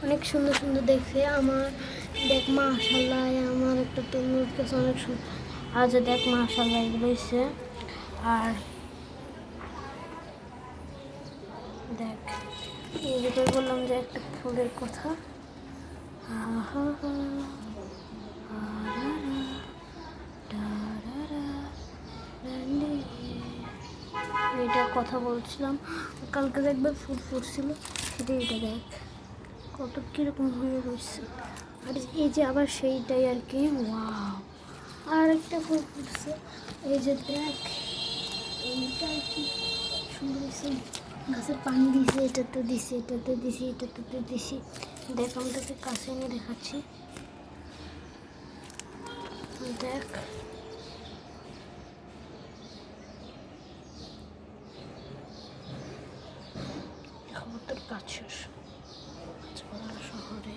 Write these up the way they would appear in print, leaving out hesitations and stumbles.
অনেক সুন্দর সুন্দর দেখছে। আমার দেখ মাশাআল্লাহ, আমার একটা তরমুজ গাছ অনেক সুন্দর। আজ দেখ মাশাআল্লাহ এগুলো হয়েছে। আর দেখ এই যে তোর বললাম যে একটা ফুলের কথা, আহা হা আরারা টারারা রান্ডি, এটা কথা বলছিলাম। কালকে একবার ফুল ফুটছিল, এটা দেখ কত কীরকম হয়ে রয়েছে। আর এই যে আবার সেইটাই আর কি, ওয়াও আর একটা ফুল ফুটছে। এই যে দেখ এইটা আর কি সুন্দর হয়েছে। গাছের পানি দিয়েছি, এটাতে দিছি, এটাতে দিছি, এটাতে দিছি। দেখ আমি তোকে কাছে এনে দেখাচ্ছি। দেখ খবর তোর কাছে শহরে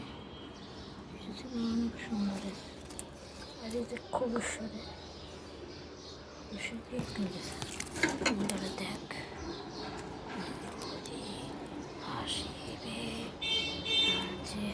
অনেক সুন্দর। আর এই যে খবসরে দেখ হাসিবে যে